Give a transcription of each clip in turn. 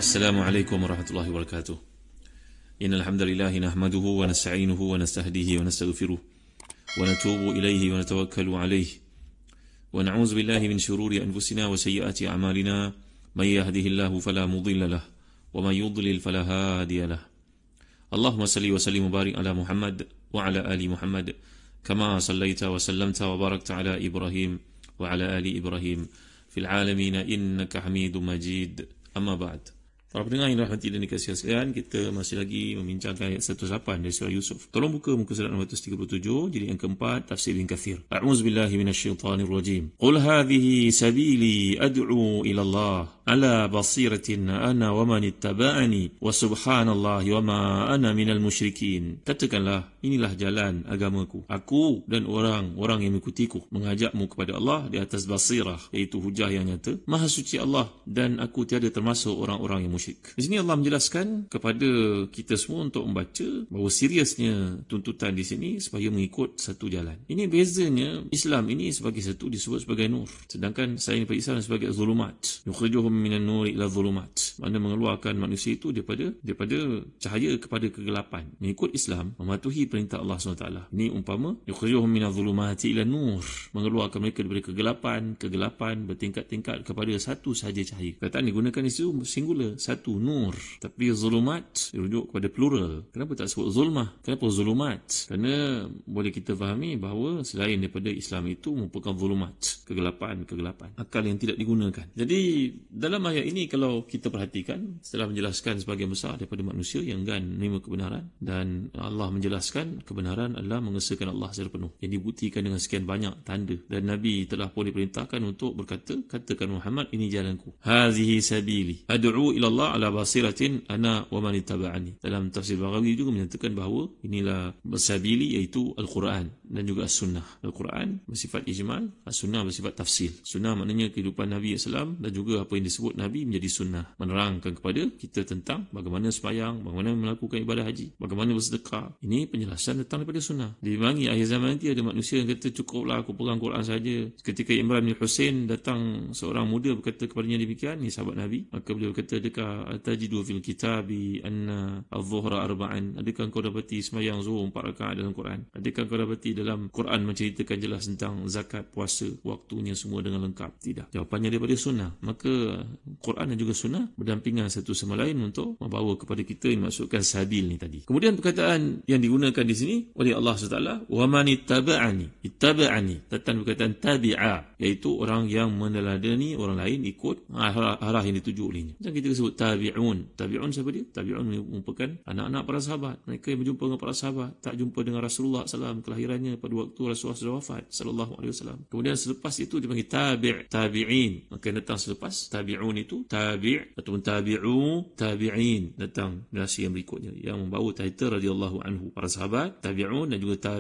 السلام عليكم ورحمة الله وبركاته. إن الحمد لله نحمده ونستعينه ونستهديه ونستغفره ونتوب إليه ونتوكل عليه ونعوذ بالله من شرور أنفسنا وسيئات أعمالنا من يهده الله فلا مضل له ومن يضلل فلا هادي له. اللهم صل وسلم وبارك على محمد وعلى آل محمد كما صليت وسلمت وباركت على إبراهيم وعلى آل إبراهيم في العالمين إنك حميد مجيد. أما بعد. Para pendengar yang dirahmati dan dikasihi sekalian, kita masih lagi membincangkan ayat 108 dari surah Yusuf. Tolong buka muka surat 637, jadi yang keempat, tafsir Ibn Kathir. A'udzubillahi minasyaitanir rajim. Qul hadhihi sabili ad'u ila Allah ala basiratin ana wa man ittaba'ani wa subhanallahi wa ma ana minal musyrikin. Katakanlah, inilah jalan agamaku. Aku dan orang-orang yang mengikutiku mengajakmu kepada Allah di atas basirah, iaitu hujah yang nyata. Maha suci Allah dan aku tiada termasuk orang-orang yang musyrik. Di sini Allah menjelaskan kepada kita semua untuk membaca bahawa seriusnya tuntutan di sini supaya mengikut satu jalan. Ini bezanya, Islam ini sebagai satu disebut sebagai nur, sedangkan selain daripada Islam sebagai zulumat. Yukhrijuhum minan nuri ila zulumat. Mana mengeluarkan manusia itu daripada cahaya kepada kegelapan. Mengikut Islam, mematuhi perintah Allah SWT. Ini umpama yukhrijuhum minaz zulumati ila nur, mengeluarkan mereka daripada kegelapan bertingkat-tingkat kepada satu sahaja cahaya. Kataan digunakan isu singular, satu nur, tapi zulumat dirujuk kepada plural. Kenapa tak sebut zulmah? Kenapa zulumat? Kerana boleh kita fahami bahawa selain daripada Islam itu merupakan zulumat, kegelapan. Akal yang tidak digunakan. Jadi dalam ayat ini kalau kita perhatikan, setelah menjelaskan sebagian besar daripada manusia yang enggan menerima kebenaran, dan Allah menjelaskan kebenaran adalah mengesahkan Allah secara penuh, yang dibuktikan dengan sekian banyak tanda, dan Nabi telah pun diperintahkan untuk berkata, katakan Muhammad, ini jalanku. Hazihi sabili ad'u ila Allah ala basiratin ana wa man ittaba'ani. Dalam tafsir Baghawi juga menyatakan bahawa inilah sabili, iaitu Al-Quran dan juga As-Sunnah. Al-Quran bersifat ijmal, As-Sunnah bersifat tafsil. Sunnah maknanya kehidupan Nabi SAW, dan juga apa yang disebut Nabi menjadi sunnah, menerangkan kepada kita tentang bagaimana sembahyang, bagaimana melakukan ibadah haji, bagaimana bersedekah. Ini penjelasan datang daripada sunnah. Di bangi akhir zaman nanti ada manusia yang kata, cukuplah aku pegang Quran saja. Ketika Imran bin Husain datang seorang muda berkata kepadanya demikian, ni sahabat Nabi, maka beliau berkata, adakah tajidu fil kitabi anna adh-dhuhra arba'an? Adakah kau dapati sembahyang zuhur 4 rakaat dalam Quran? Adakah kau dapati dalam Quran menceritakan jelas tentang zakat, puasa, waktunya semua dengan lengkap? Tidak. Jawapannya daripada sunnah. Maka Quran dan juga sunnah berdampingan satu sama lain untuk membawa kepada kita yang dimaksudkan sabil ni tadi. Kemudian perkataan yang digunakan di sini oleh Allah SWT, wa man ittaba'ani, datang perkataan tabi'a, iaitu orang yang meneladani orang lain ikut arah yang dituju olehnya. Macam kita sebut Tabi'un siapa dia? Tabi'un merupakan anak-anak para sahabat. Mereka yang berjumpa dengan para sahabat, tak jumpa dengan Rasulullah SAW, kelahirannya pada waktu Rasulullah sudah wafat SAW. Kemudian selepas itu dipanggil tabi'in. Maka yang datang selepas tabi'un itu tabi' ataupun tabi'in, datang generasi yang berikutnya yang membawa title radhiyallahu anhu, para sahabat, tabi'un dan juga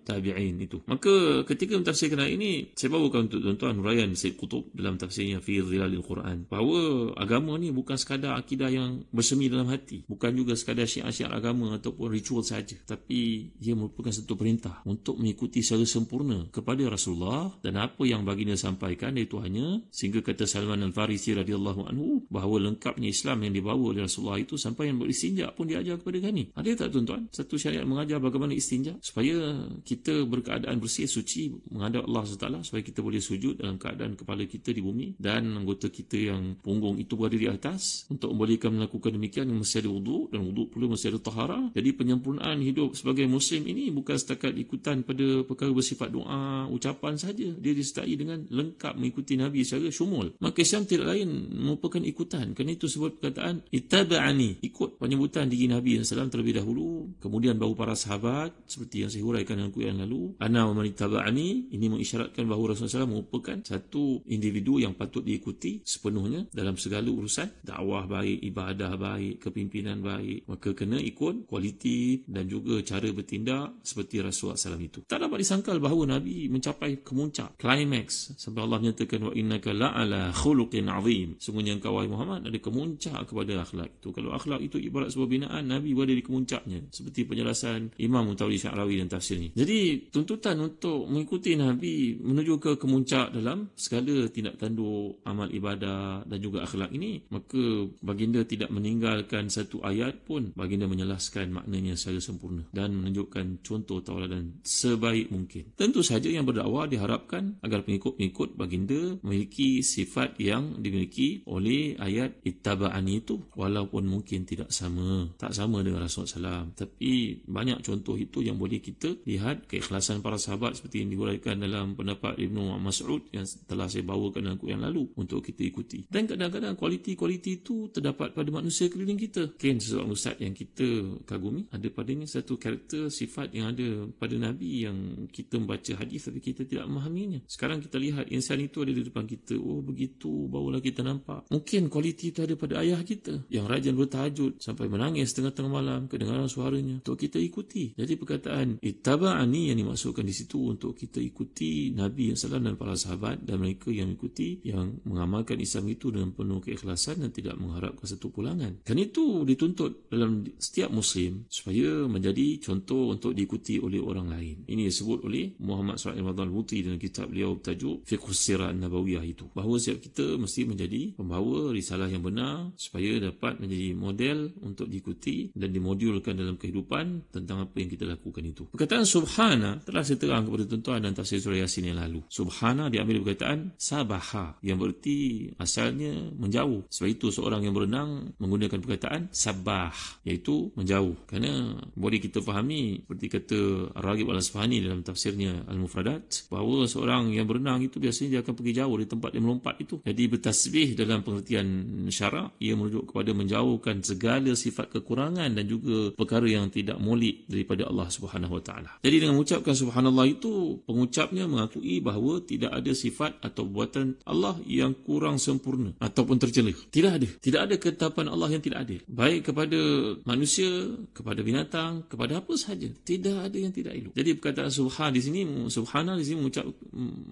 tabi'in itu. Maka ketika mentafsirkan ayat ini, saya bawakan untuk tuan-tuan huraian Sayyid Qutb dalam tafsirnya Fi Dhilalil Quran, bahawa agama ni bukan sekadar akidah yang bersemi dalam hati, bukan juga sekadar syiar-syiar agama ataupun ritual saja, tapi ia merupakan satu perintah untuk mengikuti secara sempurna kepada Rasulullah dan apa yang baginda sampaikan dari Tuhannya, sehingga kata Salman Al-Farisi radhiyallahu anhu bahawa lengkapnya Islam yang dibawa oleh Rasulullah itu sampai yang beristinja pun diajar kepada kami. Ada tak tuan-tuan satu syariat mengajar bagaimana istinja supaya kita berkeadaan bersih, suci menghadap Allah SWT, supaya kita boleh sujud dalam keadaan kepala kita di bumi dan anggota kita yang punggung itu berada di atas. Untuk membolehkan melakukan demikian mesti ada wudu, dan wudu pula mesti ada tahara. Jadi penyempurnaan hidup sebagai muslim ini bukan setakat ikutan pada perkara bersifat doa, ucapan saja. Dia disertai dengan lengkap mengikuti Nabi secara syumul. Maka Islam tidak lain merupakan ikutan. Kerana itu sebut perkataan ittaba'ani, ikut penyebutan diri Nabi SAW terlebih dahulu, kemudian baru para sahabat, seperti yang saya huraikan dalam kuliah yang lalu. Ana wa man ittaba'ani, ini mengisyaratkan bahawa Rasulullah SAW merupakan satu individu yang patut diikuti sepenuhnya dalam segala urusan, dakwah baik, ibadah baik, kepimpinan baik. Maka kena ikut kualiti dan juga cara bertindak seperti Rasulullah SAW itu. Tak dapat disangkal bahawa Nabi mencapai kemuncak, climax, sampai Allah menyatakan wa innaka la'ala khuluqin azim. Sungguhnya engkau wahai Muhammad ada kemuncak kepada akhlak itu. Kalau akhlak itu ibarat sebuah binaan, Nabi berada di kemuncaknya, seperti penjelasan Imam Muntawalli Sya'rawi dan tafsirnya. Jadi tuntutan untuk mengikuti Nabi menuju ke kemuncak dalam segala tindak tanduk, amal ibadah dan juga akhlak ini, maka baginda tidak meninggalkan satu ayat pun. Baginda menjelaskan maknanya secara sempurna dan menunjukkan contoh tauladan sebaik mungkin. Tentu saja yang berdakwah diharapkan agar pengikut-pengikut baginda memiliki sifat yang dimiliki oleh ayat ittaba'ani itu, walaupun mungkin tak sama dengan Rasulullah SAW. Tapi banyak contoh itu yang boleh kita lihat keikhlasan para sahabat seperti yang diuraikan dalam pendapat Ibnu Mas'ud yang telah saya bawakan dalam kuliah yang lalu untuk kita ikuti. Dan kadang-kadang kualiti-kualiti itu terdapat pada manusia keliling kita. Mungkin seorang ustaz yang kita kagumi, ada padanya satu karakter sifat yang ada pada Nabi yang kita membaca hadis tapi kita tidak memahaminya. Sekarang kita lihat insan itu ada di depan kita. Oh begitu, barulah kita nampak. Mungkin kualiti itu ada pada ayah kita yang rajin bertahajud sampai menangis tengah-tengah malam kedengaran suaranya untuk kita ikuti. Jadi perkataan ittaba'ani yang dimaksudkan di situ untuk kita ikuti Nabi SAW dan para sahabat, dan mereka yang ikuti, yang mengamalkan Islam itu dengan penuh keikhlasan dan tidak mengharapkan satu pulangan. Dan itu dituntut dalam setiap Muslim supaya menjadi contoh untuk diikuti oleh orang lain. Ini disebut oleh Muhammad SAW Al-Buti dalam kitab beliau bertajuk Fiqhus Sirah Nabawiyah itu, bahawa setiap kita mesti menjadi pembawa risalah yang benar supaya dapat menjadi model untuk diikuti dan dimodulkan dalam kehidupan tentang apa yang kita lakukan itu. Perkataan subhana telah saya terang kepada tuan-tuan dan tafsir surah Yasin yang lalu. Subhana diambil dari perkataan sabaha yang berarti asalnya menjauh. Sebab itu seorang yang berenang menggunakan perkataan sabah, iaitu menjauh. Kerana boleh kita fahami seperti kata Ar-Raghib Al-Asfahani dalam tafsirnya Al-Mufradat, bahawa seorang yang berenang itu biasanya dia akan pergi jauh dari tempat dia melompat itu. Jadi bertasbih dalam pengertian syarak, ia merujuk kepada menjauhkan segala sifat kekurangan dan juga perkara yang tidak molek daripada Allah Subhanahu Wa Taala. Jadi dengan mengucapkan subhanallah itu, pengucapnya mengakui bahawa tidak ada sifat atau buatan Allah yang kurang sempurna ataupun tercela. Tidak ada ketetapan Allah yang tidak adil, baik kepada manusia, kepada binatang, kepada apa sahaja. Tidak ada yang tidak elok. Jadi perkataan subhanah di sini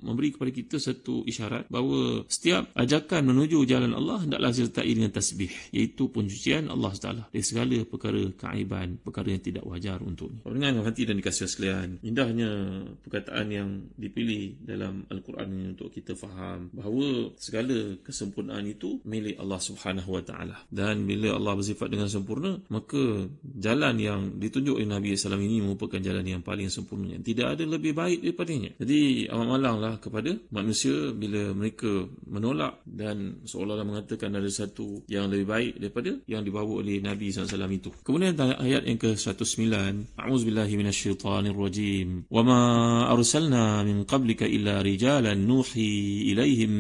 memberi kepada kita satu isyarat bahawa setiap ajakan menuju jalan Allah hendaklah disertai dengan tasbih, iaitu pencucian Allah Taala dari segala perkara keaiban, perkara yang tidak wajar untuknya. Dengan hati dan dikasihi sekalian, indahnya perkataan yang dipilih dalam Al-Quran ini untuk kita faham bahawa segala kesempurnaan itu milik Allah Subhanahu Wa Taala. Dan bila Allah bersifat dengan sempurna, maka jalan yang ditunjuk oleh Nabi SAW ini merupakan jalan yang paling sempurna. Tidak ada lebih baik daripadanya. Jadi amat malanglah kepada manusia bila mereka menolak dan seolah-olah mengatakan ada satu yang lebih baik daripada yang dibawa oleh Nabi SAW itu. Kemudian ayat yang ke-109, A'udzubillahi minasyaitanirrajim. Wa ma arsalna min qablika illa rijalan nuhi ilaihim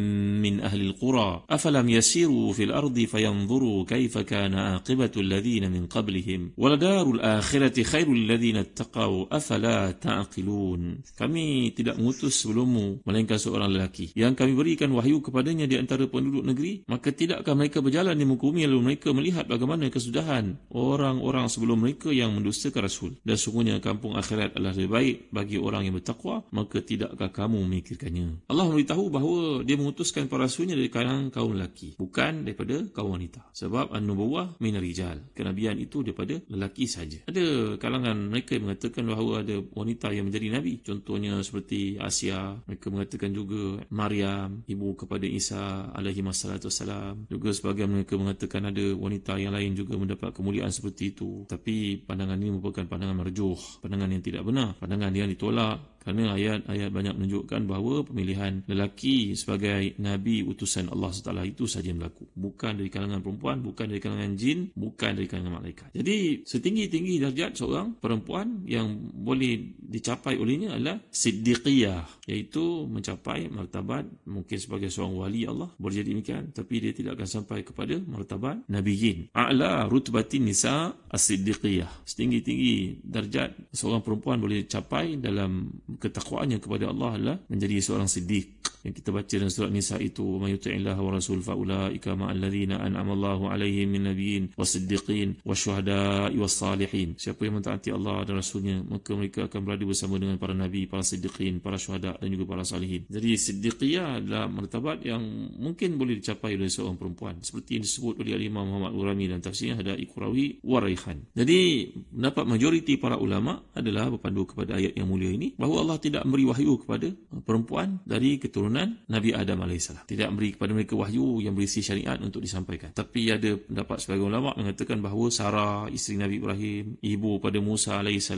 min ahli alqura afalam yasiru fil ardi fayanzuru kaifa kana aqibatu alladhina min qablihim waladarul akhirati khairul ladzina ittaqaw afala ta'qilun. Kami tidak mengutus sebelummu melainkan seorang lelaki yang kami berikan wahyu kepadanya di antara penduduk negeri, maka tidakkah mereka berjalan di muka bumi lalu mereka melihat bagaimana kesudahan orang-orang sebelum mereka yang mendustakan Rasul, dan sungguhnya kampung akhirat adalah lebih baik bagi orang yang bertakwa, maka tidakkah kamu memikirkannya. Allah memberitahu bahawa dia mengutuskan para rasulnya dari kalangan kaum lelaki, bukan daripada kaum wanita. Sebab an-nubuwah min rijal, kenabian itu daripada lelaki saja. Ada kalangan mereka yang mengatakan bahawa ada wanita yang menjadi nabi, contohnya seperti Asia. Mereka mengatakan juga Maryam, ibu kepada Isa alaihi wassalam. Juga sebagian mereka mengatakan ada wanita yang lain juga mendapat kemuliaan seperti itu. Tapi pandangan ini merupakan pandangan marjuh, pandangan yang tidak benar, pandangan yang ditolak. Kerana ayat-ayat banyak menunjukkan bahawa pemilihan lelaki sebagai Nabi utusan Allah SWT itu saja yang berlaku. Bukan dari kalangan perempuan, bukan dari kalangan jin, bukan dari kalangan malaikat. Jadi setinggi-tinggi darjat seorang perempuan yang boleh dicapai olehnya adalah siddiqiyah, iaitu mencapai martabat mungkin sebagai seorang wali Allah, boleh jadi demikian, tapi dia tidak akan sampai kepada martabat nabiyyin. A'la rutbatin nisa as-siddiqiyah. Setinggi-tinggi darjat seorang perempuan boleh capai dalam ketakwaannya kepada Allah adalah menjadi seorang siddiq, yang kita baca dalam surah Nisa itu, "May yuti'illaha wa rasul fa ulaika ma'al ladzina an'ama Allahu 'alaihim min nabiyyin was-siddiqin wasyuhada'i was-salihin." Siapa yang mentaati Allah dan Rasulnya, maka mereka akan berada bersama dengan para nabi, para siddiqin, para syuhada dan juga para salihin. Jadi siddiqiyah adalah martabat yang mungkin boleh dicapai oleh seorang perempuan, seperti yang disebut oleh Imam Muhammad Urami dan tafsirnya Hada'i Qurawi wa Raihan. Jadi pendapat majoriti para ulama adalah berpandu kepada ayat yang mulia ini, bahawa Allah tidak memberi wahyu kepada perempuan dari keturunan Nabi Adam AS. Tidak memberi kepada mereka wahyu yang berisi syariat untuk disampaikan. Tapi ada pendapat sebagian ulama mengatakan bahawa Sarah, isteri Nabi Ibrahim, ibu pada Musa AS,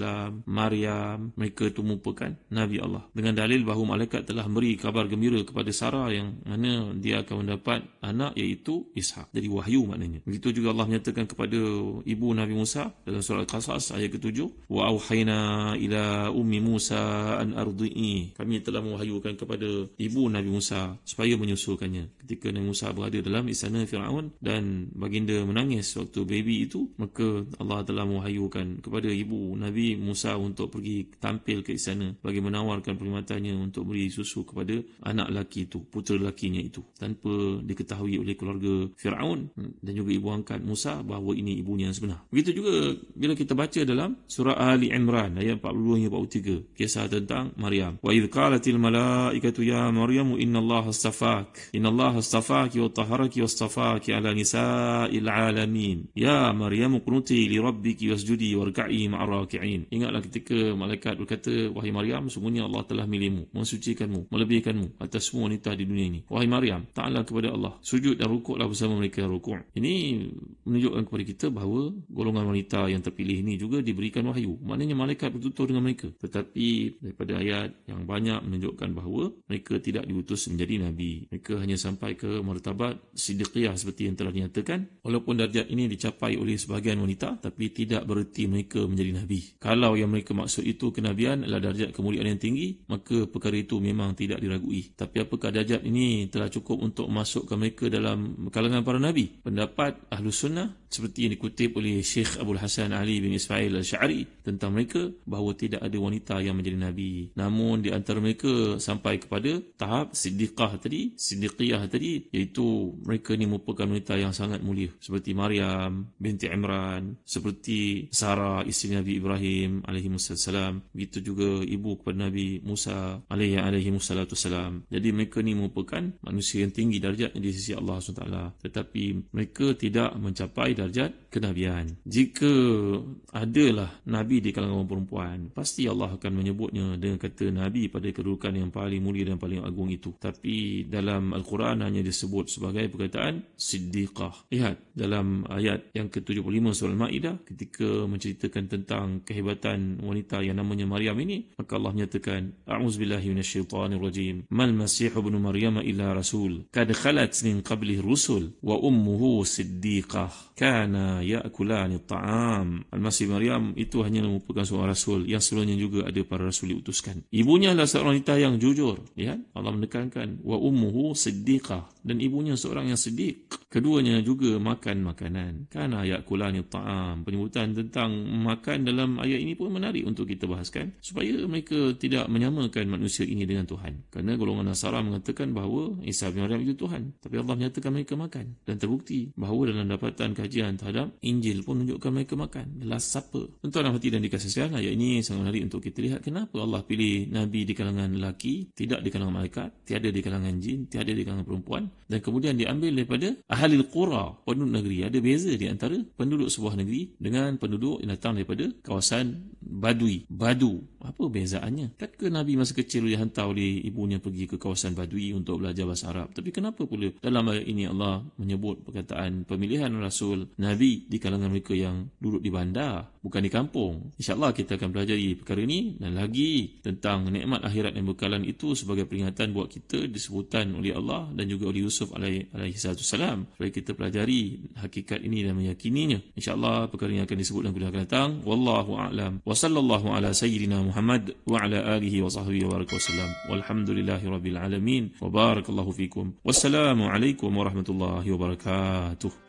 Maryam, mereka itu merupakan Nabi Allah. Dengan dalil bahawa malaikat telah memberi kabar gembira kepada Sarah yang mana dia akan mendapat anak, iaitu Ishak. Jadi wahyu maknanya. Begitu juga Allah menyatakan kepada ibu Nabi Musa dalam surah Al-Qasas ayat ke-7, "Wa auhayna ila ummi Musa an ardi'i." Kami telah mewahyukan kepada ibu Nabi Musa supaya menyusukannya. Ketika Nabi Musa berada dalam istana Firaun dan baginda menangis waktu baby itu, maka Allah telah mewahyukan kepada ibu Nabi Musa untuk pergi tampil ke istana bagi menawarkan perkhidmatannya untuk beri susu kepada anak lelaki itu, putera lelakinya itu, tanpa diketahui oleh keluarga Firaun dan juga ibu angkat Musa bahawa ini ibunya yang sebenar. Begitu juga bila kita baca dalam surah Ali Imran ayat 42 hingga 43, kisah tentang Maryam. "Wa idh qalatil malaikatu ya Maryam innallaha astafaki wa tahharaki wastafaki ala nisa'il alamin. Ya Maryam qunuti li rabbiki wasjudi warka'i ma'ar raki'in." Ingatlah ketika malaikat berkata, "Wahai Maryam, sungguhnya Allah telah milihmu, mensucikanmu, melebihkanmu atas semua wanita di dunia ini. Wahai Maryam, taatlah kepada Allah, sujud dan rukuklah bersama mereka yang rukuk." Ini menunjukkan kepada kita bahawa golongan wanita yang terpilih ini juga diberikan wahyu. Maknanya malaikat bertutur dengan mereka. Tetapi daripada ayat yang banyak menunjukkan bahawa mereka tidak diutus menjadi nabi. Mereka hanya sampai ke martabat siddiqiyah seperti yang telah dinyatakan. Walaupun darjat ini dicapai oleh sebahagian wanita, tapi tidak bererti mereka menjadi nabi. Kalau yang mereka maksud itu kenabian adalah darjat kemuliaan yang tinggi, maka perkara itu memang tidak diragui. Tapi apakah darjat ini telah cukup untuk masukkan mereka dalam kalangan para nabi? Pendapat Ahlus Sunnah seperti yang dikutip oleh Syekh Abdul Hasan Ali bin Ismail Al-Sya'ri tentang mereka, bahawa tidak ada wanita yang menjadi nabi. Namun di antara mereka sampai kepada tahap siddiqiyah tadi, iaitu mereka ni merupakan wanita yang sangat mulia, seperti Maryam binti Imran, seperti Sarah isteri Nabi Ibrahim alaihi wassalam, begitu juga ibu kepada Nabi Musa alaihi wassalam. Jadi mereka ni merupakan manusia yang tinggi darjatnya di sisi Allah SWT, tetapi mereka tidak mencapai darjat kenabian. Jika adalah nabi di kalangan perempuan, pasti Allah akan menyebutnya dengan kata nabi pada kedudukan yang paling mulia dan paling agung itu. Tapi dalam Al-Quran hanya disebut sebagai perkataan siddiqah. Lihat dalam ayat yang ke-75 surah Al-Ma'idah, ketika menceritakan tentang kehebatan wanita yang namanya Maryam ini, maka Allah menyatakan, "A'udzubillahi minasyaitonirrajim. Mal Masih ibn Maryam illa rasul qad khalat min qablihi rusul wa ummuhu siddiqah kana ya'kulani at-ta'am." Al-Masih Maryam itu hanya merupakan seorang rasul yang sebelumnya juga ada para rasul diutuskan. Ibunya adalah seorang wanita yang jujur. Lihat, Allah menekankan wa ummuhu siddiqah, dan ibunya seorang yang siddiq. Keduanya juga makan makanan. Kana ya'kulani at-ta'am. Penyebutan tentang makan dalam ayat ini pun menarik untuk kita bahaskan, supaya mereka tidak menyamakan manusia ini dengan Tuhan. Kerana golongan Nasara mengatakan bahawa Isa bin Maryam itu Tuhan, tapi Allah menyatakan mereka makan. Dan terbukti bahawa dalam dapatan kajian terhadap Injil pun menunjukkan mereka makan. Last Supper. Tuan-tuan hati dan dikasih sayang, ayat ini sangat menarik untuk kita lihat kenapa Allah pilih Nabi di kalangan lelaki, tidak di kalangan malaikat, tiada di kalangan jin, tiada di kalangan perempuan, dan kemudian diambil daripada ahlil qura, penduduk negeri. Ada beza di antara penduduk sebuah negeri dengan penduduk yang datang daripada kawasan Badui. Badu. Apa bezaannya? Kan ke Nabi masa kecil dihantar oleh ibunya pergi ke kawasan Badui untuk belajar bahasa Arab. Tapi kenapa pula dalam ayat ini Allah menyebut perkataan pemilihan Rasul Nabi di kalangan mereka yang duduk di bandar, bukan di kampung? InsyaAllah kita akan pelajari perkara ini dan lagi tentang nikmat akhirat dan bekalan itu sebagai peringatan buat kita disebutan oleh Allah dan juga oleh Yusuf alaihi salam, supaya kita pelajari hakikat ini dan meyakininya. InsyaAllah perkara ini akan disebut dalam kuliah akan datang. Wallahu a'lam. Wa sallallahu ala sayyidina Muhammad wa ala alihi wa sahbihi wa baraka wasallam. Walhamdulillahi rabbil alamin. Wa barakallahu fikum. Wassalamu alaikum warahmatullahi wabarakatuh.